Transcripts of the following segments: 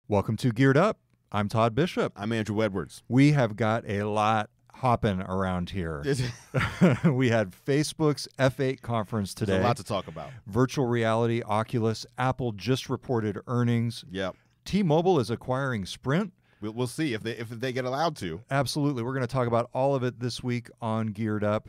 Welcome to Geared Up. I'm Todd Bishop. I'm Andru Edwards. We have got a lot hopping around here. We had Facebook's F8 conference today. There's a lot to talk about. Virtual reality, Oculus, Apple just reported earnings. Yep. T-Mobile is acquiring Sprint. We'll see if they get allowed to. Absolutely. We're going to talk about all of it this week on Geared Up.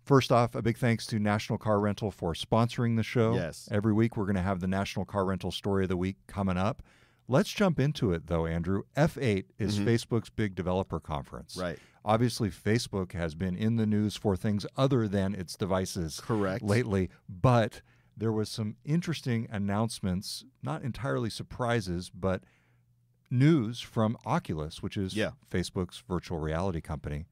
First off, a big thanks to National Car Rental for sponsoring the show. Yes. Every week we're going to have the National Car Rental Story of the Week coming up. Let's jump into it, though, Andru. F8 is Facebook's big developer conference. Right. Obviously, Facebook has been in the news for things other than its devices lately, but there was some interesting announcements, not entirely surprises, but news from Oculus, which is Facebook's virtual reality company.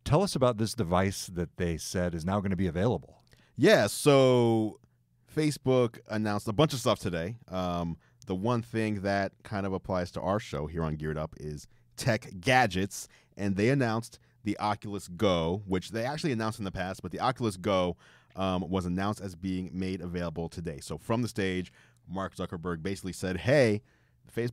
Tell us about this device that they said is now going to be available. Yeah, so Facebook announced a bunch of stuff today. The one thing that kind of applies to our show here on Geared Up is tech gadgets, and they announced the Oculus Go, which they actually announced in the past, but the Oculus Go was announced as being made available today. So from the stage, Mark Zuckerberg basically said, hey, the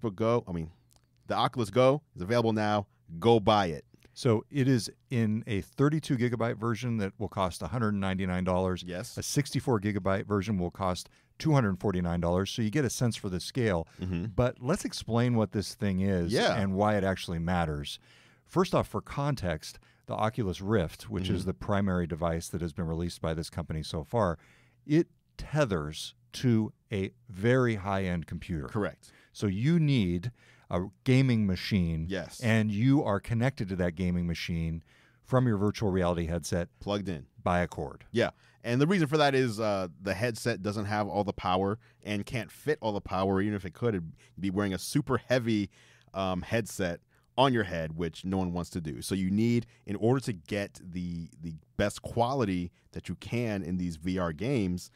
Oculus Go is available now. Go buy it. So it is in a 32 gigabyte version that will cost $199. Yes. A 64 gigabyte version will cost $249. So you get a sense for the scale. But let's explain what this thing is and why it actually matters. First off, for context, the Oculus Rift, which is the primary device that has been released by this company so far, it tethers to a very high-end computer. Correct. So you need a gaming machine, and you are connected to that gaming machine from your virtual reality headset, plugged in by a cord. Yeah, and the reason for that is the headset doesn't have all the power and can't fit all the power. Even if it could, it'd be wearing a super heavy headset on your head, which no one wants to do. So you need, in order to get the best quality that you can in these VR games,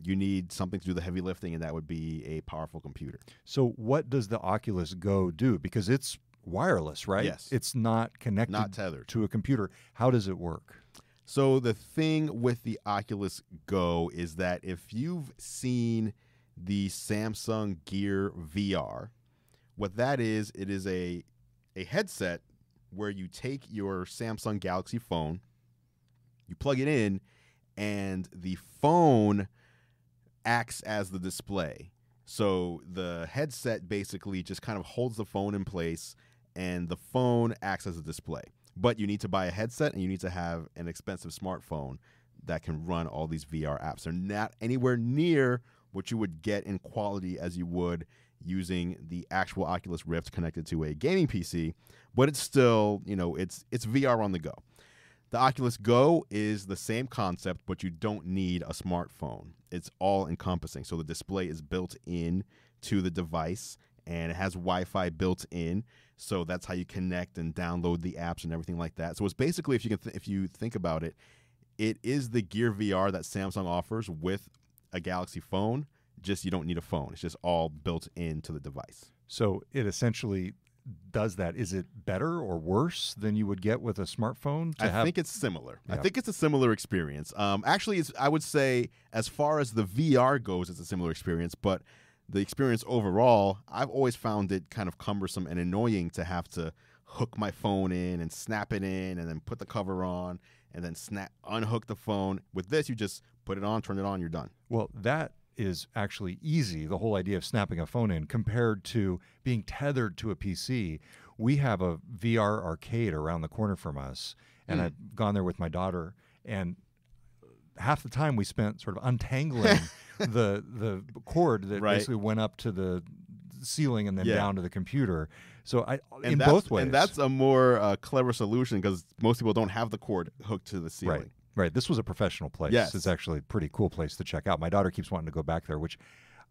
you need something to do the heavy lifting, and that would be a powerful computer. So what does the Oculus Go do? Because it's wireless, right? Yes. It's not connected, not tethered to a computer. How does it work? So the thing with the Oculus Go is that if you've seen the Samsung Gear VR, what that is, it is a headset where you take your Samsung Galaxy phone, you plug it in, and the phone acts as the display. So the headset basically just kind of holds the phone in place, and the phone acts as a display. But you need to buy a headset, and you need to have an expensive smartphone that can run all these VR apps. They're not anywhere near what you would get in quality as you would using the actual Oculus Rift connected to a gaming PC, but it's still, it's VR on the go. The Oculus Go is the same concept, but you don't need a smartphone. It's all encompassing. So the display is built in to the device, and it has Wi-Fi built in. So that's how you connect and download the apps and everything like that. So it's basically, if you think about it, it is the Gear VR that Samsung offers with a Galaxy phone, just you don't need a phone. It's just all built into the device. So it essentially does that. Is it better or worse than you would get with a smartphone? I think it's similar. Yeah. I think it's a similar experience. Actually, I would say as far as the VR goes, it's a similar experience, but the experience overall, I've always found it kind of cumbersome and annoying to have to hook my phone in and snap it in and then put the cover on and then unhook the phone. With this, you just put it on, turn it on, you're done. Well, that is actually easy, the whole idea of snapping a phone in, compared to being tethered to a PC. We have a VR arcade around the corner from us, and I've gone there with my daughter, and half the time we spent sort of untangling the cord that basically went up to the ceiling and then down to the computer. So in both ways. And that's a more clever solution, because most people don't have the cord hooked to the ceiling. Right. This was a professional place. Yes. It's actually a pretty cool place to check out. My daughter keeps wanting to go back there, which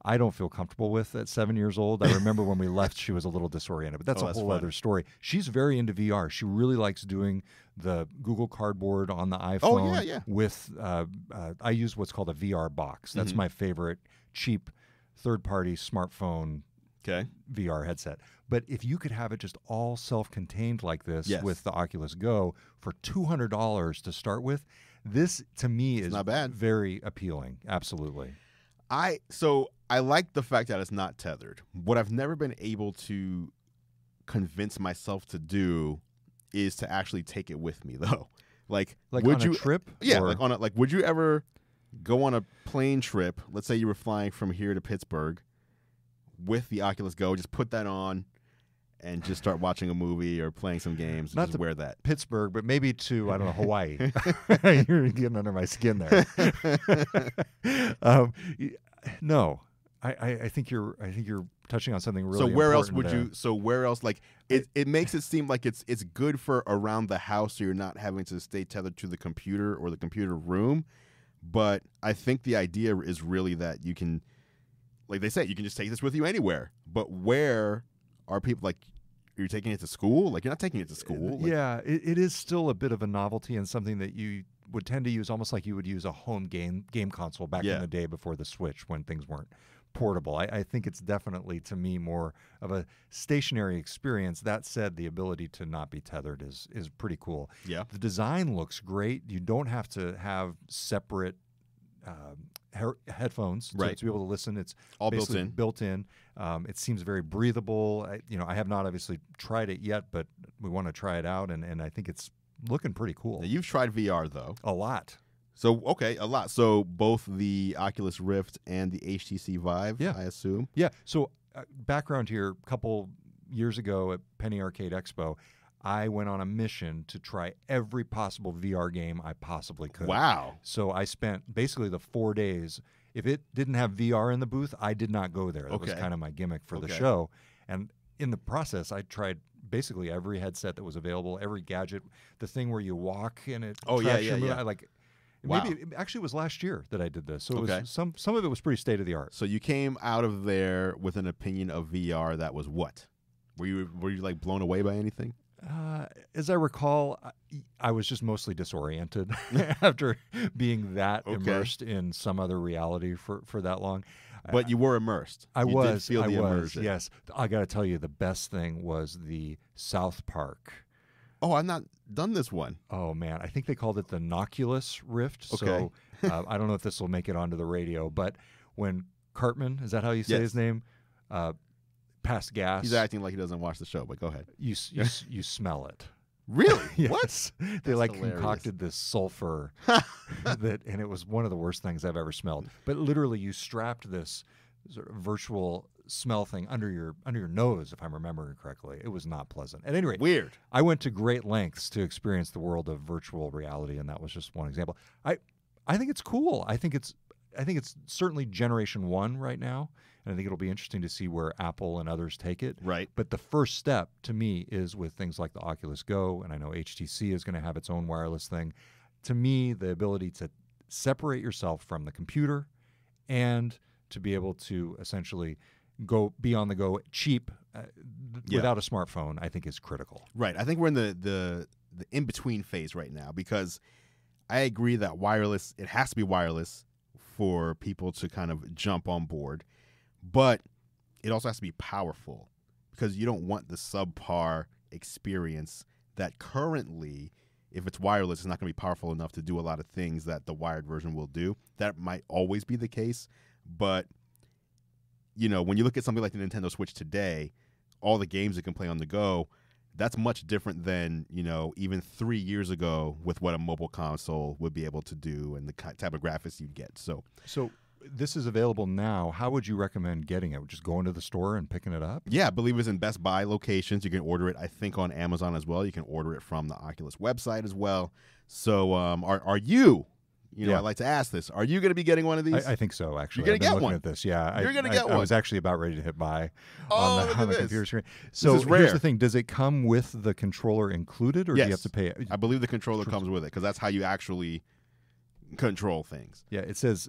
I don't feel comfortable with at 7 years old. I remember when we left, she was a little disoriented, but that's a whole other story. She's very into VR. She really likes doing the Google Cardboard on the iPhone with, I use what's called a VR box. That's my favorite cheap third-party smartphone VR headset. But if you could have it just all self-contained like this with the Oculus Go for $200 to start with, this to me is not bad. Very appealing. Absolutely. So I like the fact that it's not tethered. What I've never been able to convince myself to do is to actually take it with me, though. Like would on you a trip? Yeah, or? would you ever go on a plane trip? Let's say you were flying from here to Pittsburgh with the Oculus Go, just put that on and just start watching a movie or playing some games and Not just to wear that. Pittsburgh, but maybe to, I don't know, Hawaii. You're getting under my skin there. No, I think you're touching on something really. So where else important would there. you? So where else? Like it makes it seem like it's good for around the house, so you're not having to stay tethered to the computer or the computer room. But I think the idea is really that you can, like they say, you can just take this with you anywhere. But where are people like? You're taking it to school? Like, you're not taking it to school. Like, yeah, it is still a bit of a novelty and something that you would tend to use almost like you would use a home game console back in the day before the Switch when things weren't portable. I think it's definitely, to me, more of a stationary experience. That said, the ability to not be tethered is pretty cool. Yeah. The design looks great. You don't have to have separate headphones to be able to listen. It's all built in. It seems very breathable. I have not obviously tried it yet, but we want to try it out, and I think it's looking pretty cool. Now, you've tried VR though. A lot. So okay, a lot. So both the Oculus Rift and the HTC Vive, I assume. Yeah. So background here: a couple years ago at Penny Arcade Expo, I went on a mission to try every possible VR game I possibly could. Wow. So I spent basically the 4 days. If it didn't have VR in the booth, I did not go there. That was kind of my gimmick for the show. And in the process, I tried basically every headset that was available, every gadget, the thing where you walk and it tracks your movement. Maybe it actually was last year that I did this. So it was some of it was pretty state of the art. So you came out of there with an opinion of VR that was what? Were you like blown away by anything? As I recall, I was just mostly disoriented after being that immersed in some other reality for that long. But you were immersed. I was. Immersion. Yes. I got to tell you, the best thing was the South Park. Oh, I've not done this one. Oh, man. I think they called it the Oculus Rift. Okay. So I don't know if this will make it onto the radio, but when Cartman, is that how you say his name? Passed gas. He's acting like he doesn't watch the show, but go ahead. You smell it. Really? Yes. What? They concocted this sulfur and it was one of the worst things I've ever smelled. But literally, you strapped this sort of virtual smell thing under your nose, if I'm remembering correctly. It was not pleasant. At any rate, weird. I went to great lengths to experience the world of virtual reality, and that was just one example. I think it's cool. I think it's certainly generation 1 right now. And I think it'll be interesting to see where Apple and others take it. Right. But the first step to me is with things like the Oculus Go, and I know HTC is going to have its own wireless thing. To me, the ability to separate yourself from the computer and to be able to essentially be on the go cheap without a smartphone, I think is critical. Right. I think we're in the in-between phase right now, because I agree that wireless, it has to be wireless for people to kind of jump on board. But it also has to be powerful, because you don't want the subpar experience that currently, if it's wireless, it's not going to be powerful enough to do a lot of things that the wired version will do. That might always be the case. But, when you look at something like the Nintendo Switch today, all the games it can play on the go, that's much different than, even 3 years ago with what a mobile console would be able to do and the type of graphics you'd get. So this is available now. How would you recommend getting it? Just going to the store and picking it up? Yeah, I believe it's in Best Buy locations. You can order it, I think, on Amazon as well. You can order it from the Oculus website as well. So are you, I like to ask this, are you going to be getting one of these? I think so, actually. You're going to get one. one. At this. Yeah, You're going to get one. I was actually about ready to hit buy on the computer screen. So this is rare. Here's the thing. Does it come with the controller included, or do you have to pay? I believe the controller comes with it, because that's how you actually control things. Yeah, it says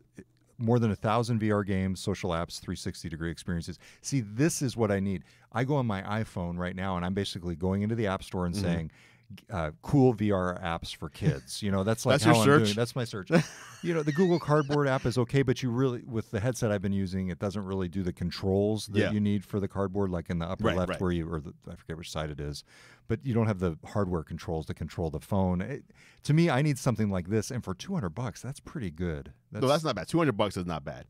more than 1,000 VR games, social apps, 360-degree experiences. See, this is what I need. I go on my iPhone right now, and I'm basically going into the App Store and saying, cool VR apps for kids. That's like that's how your I'm search? doing. That's my search. The Google Cardboard app is okay, but you really, with the headset I've been using, it doesn't really do the controls that you need for the Cardboard, like in the upper left where I forget which side it is, but you don't have the hardware controls to control the phone. To me, I need something like this, and for $200, that's pretty good. No, that's not bad. $200 is not bad.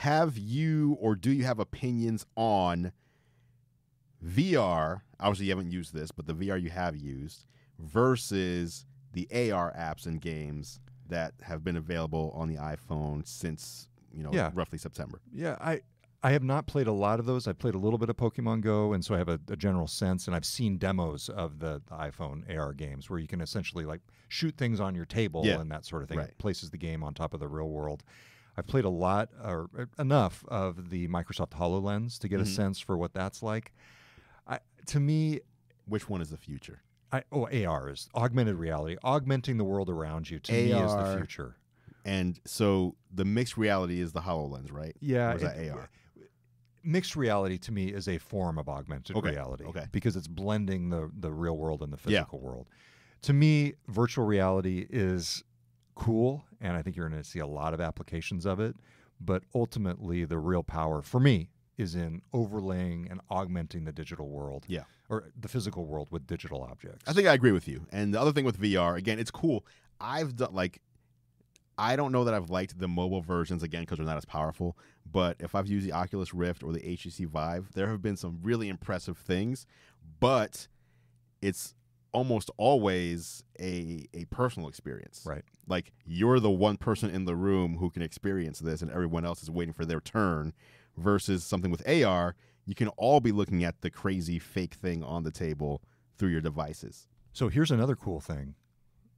have you or do you have opinions on VR? Obviously, you haven't used this, but the VR you have used versus the AR apps and games that have been available on the iPhone since, roughly September. Yeah, I have not played a lot of those. I played a little bit of Pokemon Go, and so I have a general sense, and I've seen demos of the iPhone AR games where you can essentially like shoot things on your table and that sort of thing. Right. It places the game on top of the real world. I've played a lot or enough of the Microsoft HoloLens to get a sense for what that's like. To me, which one is the future? AR is augmented reality, augmenting the world around you. To me, is the future. And so the mixed reality is the HoloLens, right? Yeah. Or is that AR? Mixed reality to me is a form of augmented reality because it's blending the real world and the physical world. To me, virtual reality is cool, and I think you're going to see a lot of applications of it, but ultimately the real power for me is in overlaying and augmenting the digital world or the physical world with digital objects. I think I agree with you. And the other thing with VR, again, it's cool. I've done I don't know that I've liked the mobile versions, again, because they're not as powerful. But if I've used the Oculus Rift or the HTC Vive, there have been some really impressive things. But it's almost always a personal experience. Right. Like, you're the one person in the room who can experience this, and everyone else is waiting for their turn. Versus something with AR, you can all be looking at the crazy fake thing on the table through your devices. So here's another cool thing.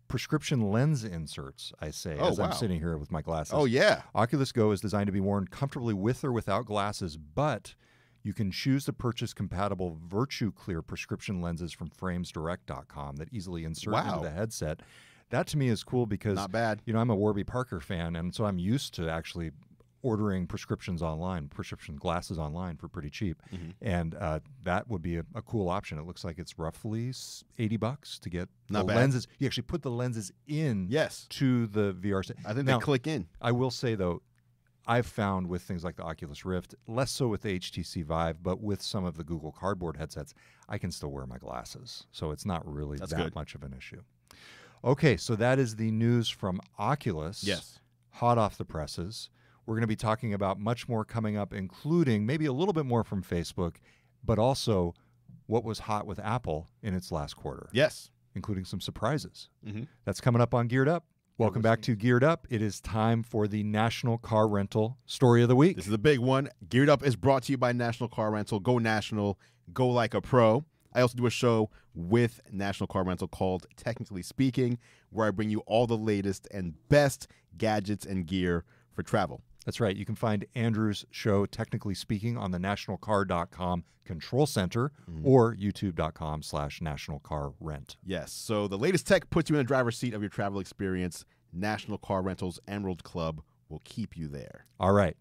Prescription lens inserts, I say, as I'm sitting here with my glasses. Oh, yeah. Oculus Go is designed to be worn comfortably with or without glasses, but you can choose to purchase compatible Virtue Clear prescription lenses from framesdirect.com that easily insert into the headset. That to me is cool because not bad. I'm a Warby Parker fan, and so I'm used to actually ordering prescription glasses online for pretty cheap. And that would be a cool option. It looks like it's roughly $80 to get the lenses. You actually put the lenses in to the VR set. I think they click in. I will say, though, I've found with things like the Oculus Rift, less so with the HTC Vive, but with some of the Google Cardboard headsets, I can still wear my glasses. So it's not really that much of an issue. Okay, so that is the news from Oculus. Yes. Hot off the presses. We're going to be talking about much more coming up, including maybe a little bit more from Facebook, but also what was hot with Apple in its last quarter. Yes. Including some surprises. That's coming up on Geared Up. Welcome back to Geared Up. It is time for the National Car Rental Story of the Week. This is a big one. Geared Up is brought to you by National Car Rental. Go national. Go like a pro. I also do a show with National Car Rental called Technically Speaking, where I bring you all the latest and best gadgets and gear for travel. That's right. You can find Andrew's show, Technically Speaking, on the nationalcar.com control center or youtube.com/nationalcarrent. Yes. So the latest tech puts you in the driver's seat of your travel experience. National Car Rental's Emerald Club will keep you there. All right.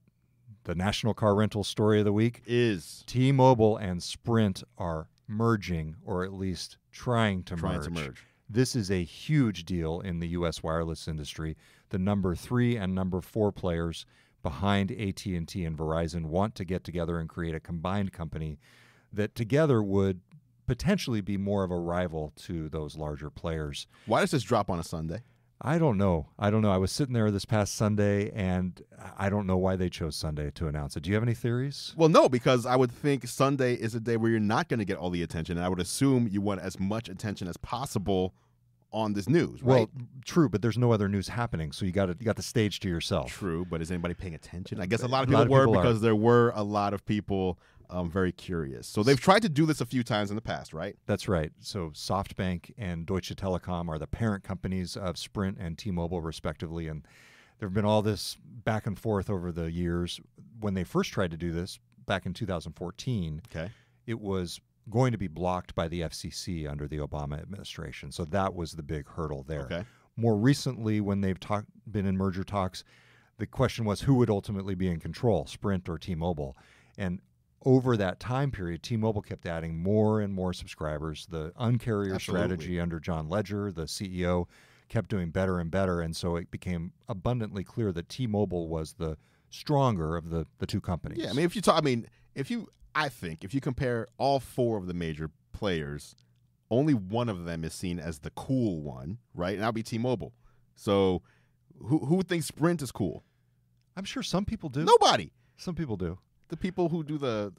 The National Car Rental Story of the Week is T-Mobile and Sprint are merging, or at least trying to merge. This is a huge deal in the U.S. wireless industry. The number 3 and number 4 players behind AT&T and Verizon want to get together and create a combined company that together would potentially be more of a rival to those larger players. Why does this drop on a Sunday? I don't know. I was sitting there this past Sunday, and I don't know why they chose Sunday to announce it. Do you have any theories? Well, no, because I would think Sunday is a day where you're not going to get all the attention, and I would assume you want as much attention as possible on this news, right? Well, true, but there's no other news happening, so you got the stage to yourself. True, but is anybody paying attention? I guess a lot of people were because there were a lot of people very curious. So they've tried to do this a few times in the past, right? That's right. So SoftBank and Deutsche Telekom are the parent companies of Sprint and T-Mobile, respectively, and there have been all this back and forth over the years. When they first tried to do this back in 2014, it was going to be blocked by the FCC under the Obama administration. So that was the big hurdle there. More recently, when they've been in merger talks, the question was who would ultimately be in control, Sprint or T-Mobile. And over that time period, T-Mobile kept adding more and more subscribers. The Un-carrier strategy under John Ledger, the CEO, kept doing better and better. And so it became abundantly clear that T-Mobile was the stronger of the two companies. Yeah, I mean, I think if you compare all 4 of the major players, only one of them is seen as the cool one, right? And that'll be T-Mobile. So who thinks Sprint is cool? I'm sure some people do. Nobody. Some people do. The people who do the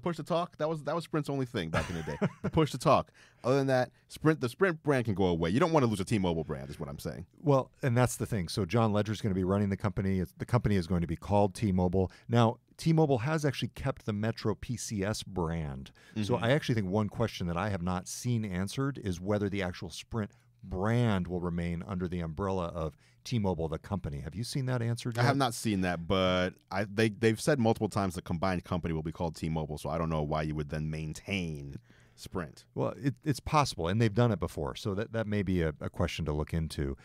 push to talk, that was Sprint's only thing back in the day. The push to talk. Other than that, the Sprint brand can go away. You don't want to lose a T-Mobile brand, is what I'm saying. Well, and that's the thing. So John Ledger's going to be running the company. The company is going to be called T-Mobile. Now, T-Mobile has actually kept the Metro PCS brand. Mm-hmm. So I actually think one question that I have not seen answered is whether the actual Sprint brand will remain under the umbrella of T-Mobile, the company. Have you seen that answered yet? I have not seen that, but they've said multiple times the combined company will be called T-Mobile, so I don't know why you would then maintain Sprint. Well, it's possible, and they've done it before, so that may be a question to look into.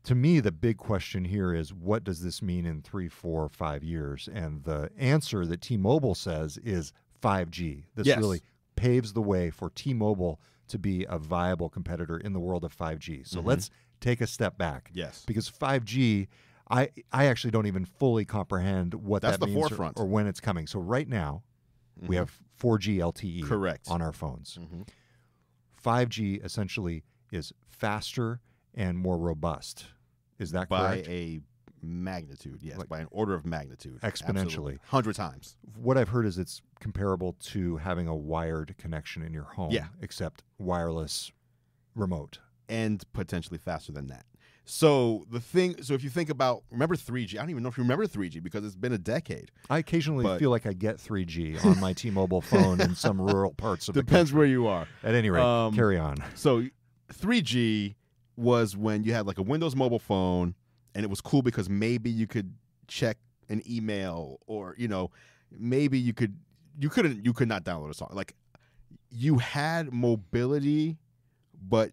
To me, the big question here is, what does this mean in 3, 4, 5 years? And the answer that T-Mobile says is 5G. This really paves the way for T-Mobile to be a viable competitor in the world of 5G. So let's take a step back. Yes. Because 5G, I actually don't even fully comprehend what that means or when it's coming. So right now, we have 4G LTE on our phones. 5G essentially is faster and more robust. Is that correct? By a magnitude, yes. By an order of magnitude. Exponentially. 100 times. What I've heard is it's comparable to having a wired connection in your home, except wireless remote. And potentially faster than that. So if you think about, remember 3G? I don't even know if you remember 3G because it's been a decade. I occasionally feel like I get 3G on my T-Mobile phone in some rural parts of the country. Depends where you are. At any rate, carry on. So 3G was when you had like a Windows mobile phone, and it was cool because maybe you could check an email, or maybe you could not download a song. Like, you had mobility, but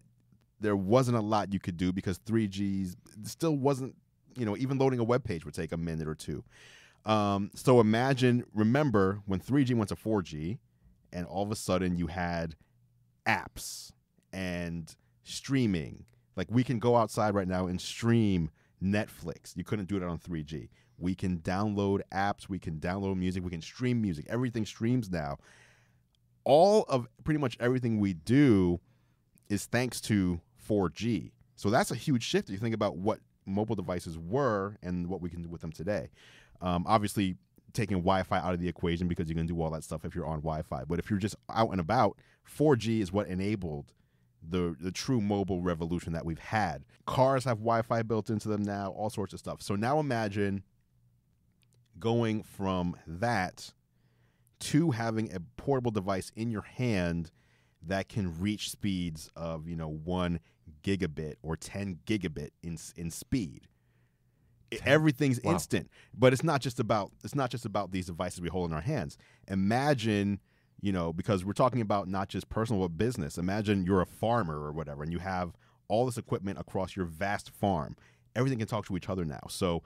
there wasn't a lot you could do because 3G still wasn't, even loading a web page would take a minute or two. So remember when 3G went to 4G, and all of a sudden you had apps and streaming. Like, we can go outside right now and stream Netflix. You couldn't do it on 3G. We can download apps. We can download music. We can stream music. Everything streams now. All of pretty much everything we do is thanks to 4G. So that's a huge shift if you think about what mobile devices were and what we can do with them today. Obviously, taking Wi-Fi out of the equation because you can do all that stuff if you're on Wi-Fi. But if you're just out and about, 4G is what enabled the true mobile revolution that we've had. Cars have Wi-Fi built into them now, all sorts of stuff. So now imagine going from that to having a portable device in your hand that can reach speeds of 1 gigabit or 10 gigabit in speed. Everything's instant, but it's not just about these devices we hold in our hands. Imagine, because we're talking about not just personal but business. Imagine you're a farmer or whatever, and you have all this equipment across your vast farm. Everything can talk to each other now. So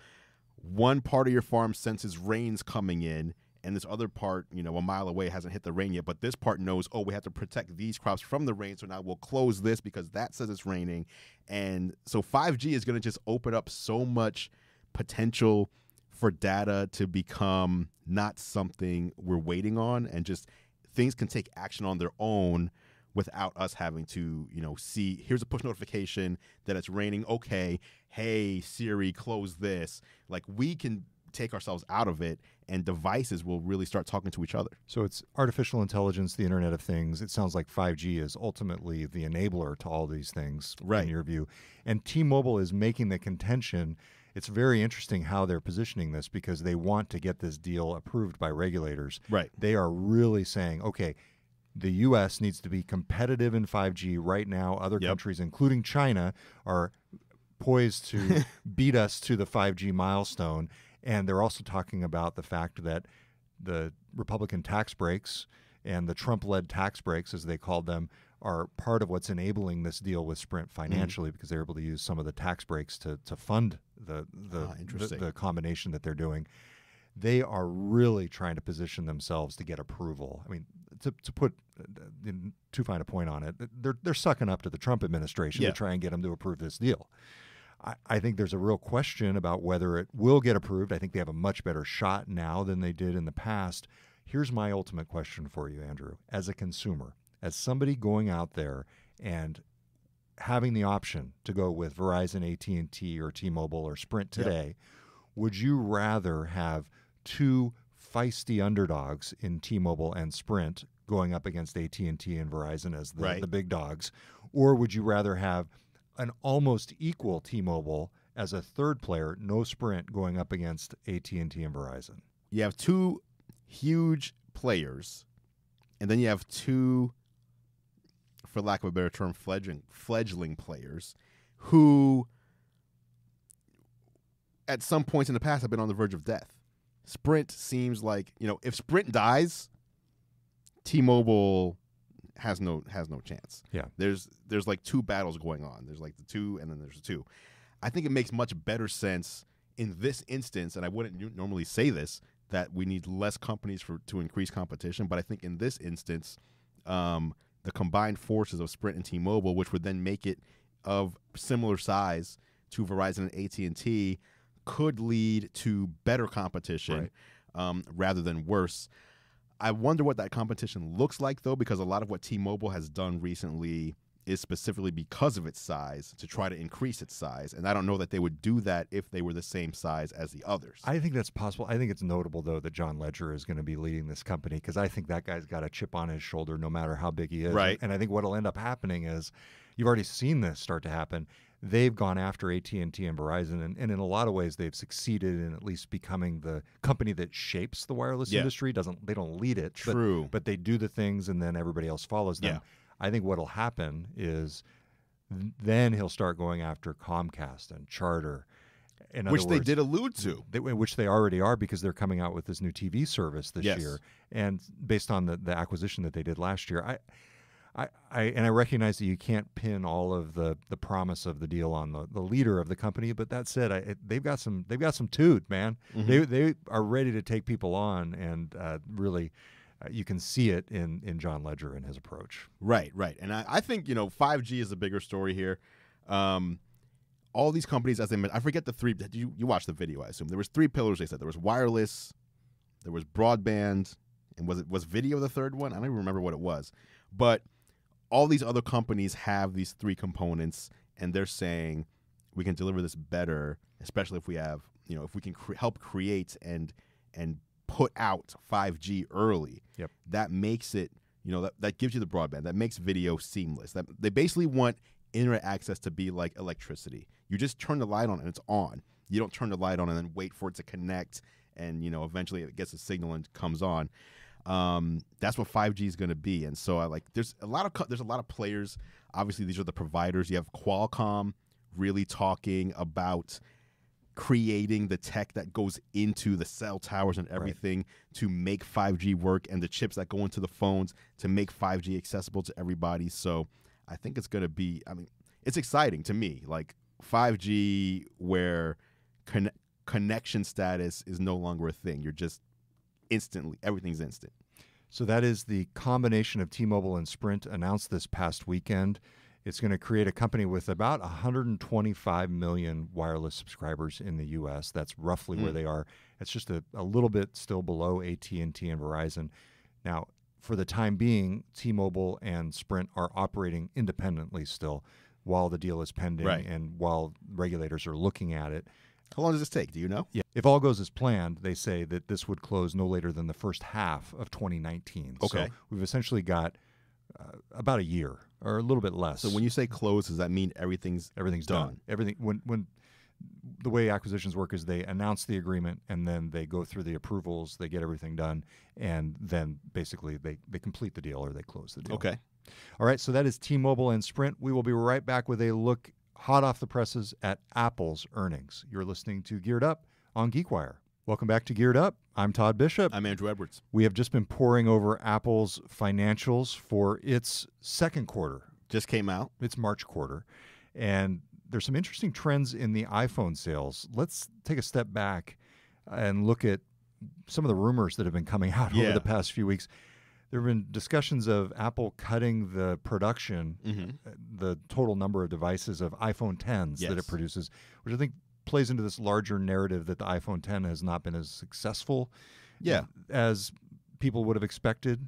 one part of your farm senses rain's coming in, and this other part, a mile away hasn't hit the rain yet, but this part knows, we have to protect these crops from the rain, so now we'll close this because that says it's raining. And so 5G is going to just open up so much potential for data to become not something we're waiting on, and just things can take action on their own without us having to, see, here's a push notification that it's raining. Okay, hey, Siri, close this. Like, we can take ourselves out of it, and devices will really start talking to each other. So it's artificial intelligence, the Internet of Things. It sounds like 5G is ultimately the enabler to all these things, in your view. And T-Mobile is making the contention. It's very interesting how they're positioning this because they want to get this deal approved by regulators. Right. They are really saying, okay, the U.S. needs to be competitive in 5G right now. Other countries, including China, are poised to beat us to the 5G milestone. And they're also talking about the fact that the Republican tax breaks and the Trump-led tax breaks, as they called them, are part of what's enabling this deal with Sprint financially because they're able to use some of the tax breaks to fund the combination that they're doing. They are really trying to position themselves to get approval. I mean, to put too fine a point on it, they're sucking up to the Trump administration to try and get them to approve this deal. I think there's a real question about whether it will get approved. I think they have a much better shot now than they did in the past. Here's my ultimate question for you, Andrew. As a consumer, as somebody going out there and having the option to go with Verizon, AT&T, or T-Mobile or Sprint today, would you rather have two feisty underdogs in T-Mobile and Sprint going up against AT&T and Verizon as the big dogs? Or would you rather have an almost equal T-Mobile as a third player, no Sprint, going up against AT&T and Verizon? You have two huge players, and then you have two, for lack of a better term, fledgling players who at some points in the past have been on the verge of death. Sprint seems like, if Sprint dies, T-Mobile has no chance. Yeah. There's like two battles going on. There's like the two, and then there's the two. I think it makes much better sense in this instance, and I wouldn't normally say this, that we need less companies to increase competition. But I think in this instance, the combined forces of Sprint and T-Mobile, which would then make it of similar size to Verizon and AT&T, could lead to better competition rather than worse. I wonder what that competition looks like, though, because a lot of what T-Mobile has done recently is specifically because of its size to try to increase its size. And I don't know that they would do that if they were the same size as the others. I think that's possible. I think it's notable, though, that John Ledger is going to be leading this company, because I think that guy's got a chip on his shoulder no matter how big he is. Right. And I think what will end up happening is, you've already seen this start to happen. They've gone after AT&T and Verizon, and in a lot of ways they've succeeded in at least becoming the company that shapes the wireless industry. They don't lead it. True. But they do the things, and then everybody else follows them. Yeah. I think what will happen is then he'll start going after Comcast and Charter. Which they did allude to. Which they already are, because they're coming out with this new TV service this Yes. year. And based on the acquisition that they did last year, I recognize that you can't pin all of the promise of the deal on the leader of the company. But that said, they've got some toot, man. Mm-hmm. They are ready to take people on, and really, you can see it in John Ledger and his approach. Right. And I think 5G is a bigger story here. All these companies, as they mentioned, I forget the three. You watched the video, I assume. There was three pillars. They said there was wireless, there was broadband, and was video the third one? I don't even remember what it was, but all these other companies have these three components, and they're saying we can deliver this better, especially if we have, if we can help create and put out 5G early. Yep. That makes it, that gives you the broadband. That makes video seamless. That they basically want internet access to be like electricity. You just turn the light on and it's on. You don't turn the light on and then wait for it to connect, and eventually it gets a signal and comes on. That's what 5G is going to be. And so there's a lot of players. Obviously, these are the providers. You have Qualcomm really talking about creating the tech that goes into the cell towers and everything to make 5G work, and the chips that go into the phones to make 5G accessible to everybody. So I think it's going to be, it's exciting to me, like 5G where connection status is no longer a thing. You're just everything's instant. So that is the combination of T-Mobile and Sprint announced this past weekend. It's going to create a company with about 125 million wireless subscribers in the U.S. That's roughly where they are. It's just a little bit still below AT&T and Verizon. Now, for the time being, T-Mobile and Sprint are operating independently still while the deal is pending and while regulators are looking at it. How long does this take? Do you know? Yeah. If all goes as planned, they say that this would close no later than the first half of 2019. Okay. So we've essentially got about a year or a little bit less. So when you say close, does that mean everything's done? Everything when the way acquisitions work is they announce the agreement, and then they go through the approvals, they get everything done, and then basically they complete the deal or they close the deal. Okay. All right, so that is T-Mobile and Sprint. We will be right back with a look hot off the presses at Apple's earnings. You're listening to Geared Up on GeekWire. Welcome back to Geared Up. I'm Todd Bishop. I'm Andrew Edwards. We have just been poring over Apple's financials for its second quarter. Just came out. Its March quarter. And there's some interesting trends in the iPhone sales. Let's take a step back and look at some of the rumors that have been coming out over the past few weeks. There have been discussions of Apple cutting the production, the total number of devices of iPhone 10s that it produces, which I think plays into this larger narrative that the iPhone 10 has not been as successful as people would have expected.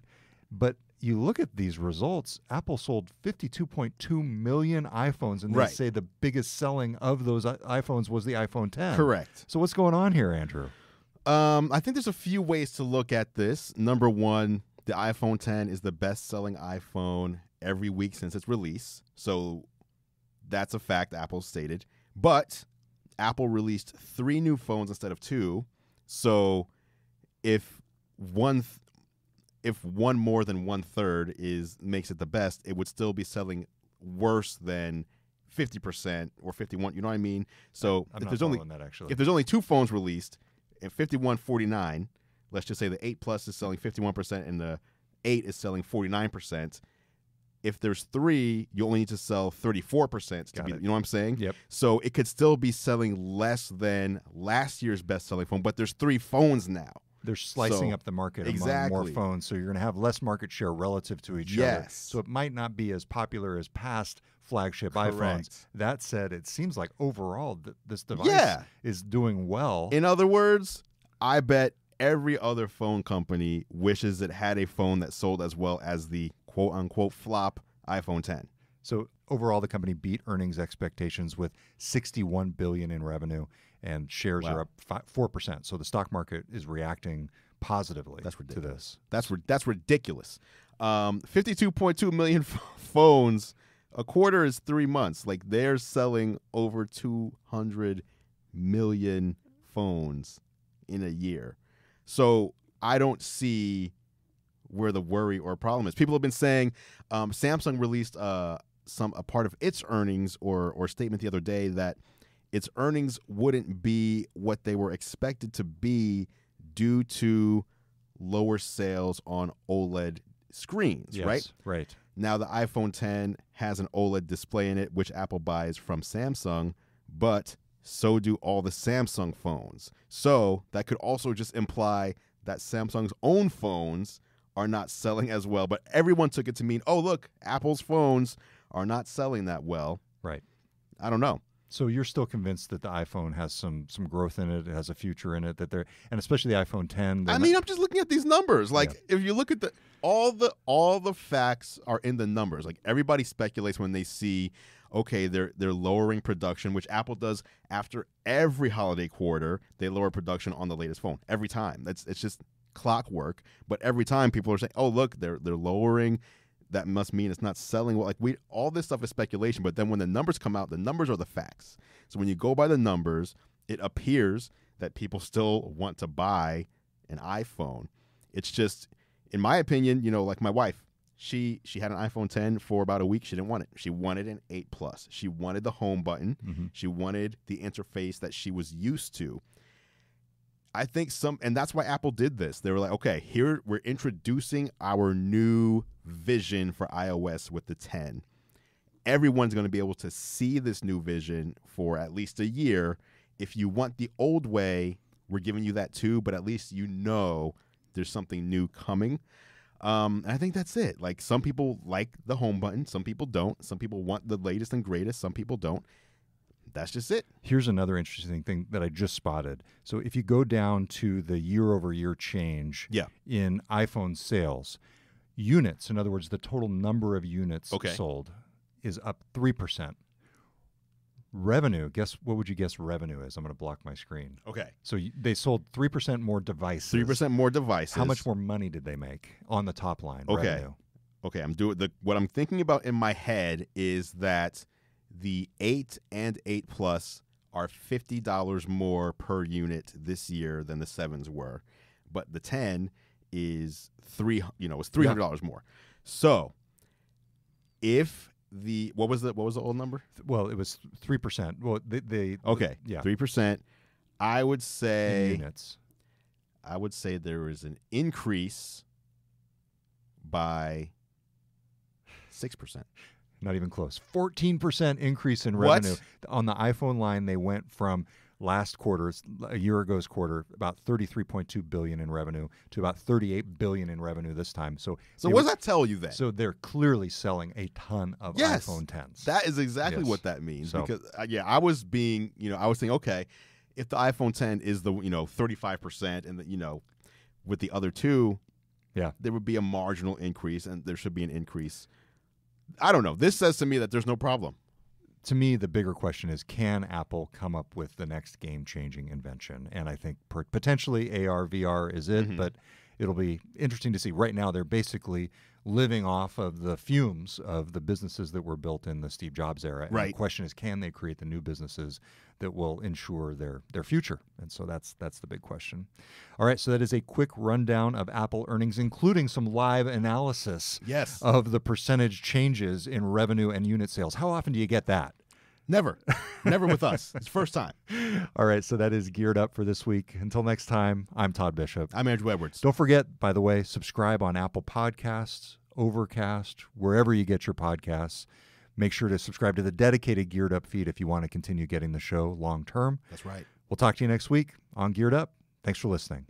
But you look at these results, Apple sold 52.2 million iPhones, and they say the biggest selling of those iPhones was the iPhone 10. Correct. So what's going on here, Andrew? I think there's a few ways to look at this. Number one, the iPhone 10 is the best-selling iPhone every week since its release. So that's a fact Apple stated. But Apple released 3 new phones instead of 2. So if one more than 1/3 makes it the best, it would still be selling worse than 50% or 51. You know what I mean? So if there's only 2 phones released and 51.49, let's just say the 8 Plus is selling 51% and the 8 is selling 49%. If there's 3, you only need to sell 34% to be. You know what I'm saying? Yep. So it could still be selling less than last year's best-selling phone, but there's 3 phones now. They're slicing up the market among more phones, so you're going to have less market share relative to each other. So it might not be as popular as past flagship iPhones. That said, it seems like overall this device is doing well. In other words, I bet every other phone company wishes it had a phone that sold as well as the quote-unquote flop iPhone 10. So overall, the company beat earnings expectations with $61 billion in revenue, and shares are up 4%. So the stock market is reacting positively to this. That's ridiculous. 52.2 million phones. A quarter is 3 months. Like, they're selling over 200 million phones in a year. So I don't see where the worry or problem is. People have been saying Samsung released a part of its earnings or statement the other day that its earnings wouldn't be what they were expected to be due to lower sales on OLED screens, right? Right. Now, the iPhone 10 has an OLED display in it, which Apple buys from Samsung, but so do all the Samsung phones. So that could also just imply that Samsung's own phones are not selling as well. But everyone took it to mean, oh, look, Apple's phones are not selling that well. Right. I don't know. So you're still convinced that the iPhone has some growth in it, it has a future in it, and especially the iPhone 10. I'm just looking at these numbers. Like, if you look at all the facts are in the numbers. Like, everybody speculates when they see, okay, they're lowering production, which Apple does after every holiday quarter. They lower production on the latest phone every time. It's just clockwork. But every time people are saying, oh, look, they're lowering. That must mean it's not selling well. Like, all this stuff is speculation, but then when the numbers come out, the numbers are the facts. So when you go by the numbers, it appears that people still want to buy an iPhone. It's just, in my opinion, like my wife, she had an iPhone 10 for about a week. She didn't want it. She wanted an 8 Plus. She wanted the home button. Mm-hmm. She wanted the interface that she was used to. I think and that's why Apple did this. They were like, okay, here we're introducing our new vision for iOS with the 10. Everyone's going to be able to see this new vision for at least a year. If you want the old way, we're giving you that too, but at least there's something new coming. And I think that's it. Like, some people like the home button. Some people don't. Some people want the latest and greatest. Some people don't. That's just it. Here's another interesting thing that I just spotted. So if you go down to the year-over-year change in iPhone sales, units, in other words, the total number of units sold, is up 3%. Revenue, what would you guess revenue is? I'm going to block my screen. Okay. So they sold 3% more devices. 3% more devices. How much more money did they make on the top line? Revenue? Okay. What I'm thinking about in my head is that the 8 and 8 Plus are $50 more per unit this year than the 7s were, but the 10 is $300 more. So, if what was the old number? Well, it was 3%. Well, they 3%. I would say in units. I would say there is an increase by 6%. Not even close. 14% increase in revenue. What? On the iPhone line, they went from last quarter, a year ago's quarter, about $33.2 billion in revenue to about $38 billion in revenue this time. So what does that tell you then? So they're clearly selling a ton of iPhone 10s. That is exactly what that means. So, because I was thinking, okay, if the iPhone 10 is the 35% and with the other two, there would be a marginal increase, and there should be an increase. I don't know. This says to me that there's no problem. to me, the bigger question is, can Apple come up with the next game-changing invention? And I think potentially AR, VR is it, but it'll be interesting to see. Right now, they're basically living off of the fumes of the businesses that were built in the Steve Jobs era. And the question is, can they create the new businesses that will ensure their future? And so that's the big question. All right, so that is a quick rundown of Apple earnings, including some live analysis of the percentage changes in revenue and unit sales. How often do you get that? Never. Never with us. It's first time. All right, so that is Geared Up for this week. Until next time, I'm Todd Bishop. I'm Andrew Edwards. Don't forget, by the way, subscribe on Apple Podcasts, Overcast, wherever you get your podcasts. Make sure to subscribe to the dedicated Geared Up feed if you want to continue getting the show long term. That's right. We'll talk to you next week on Geared Up. Thanks for listening.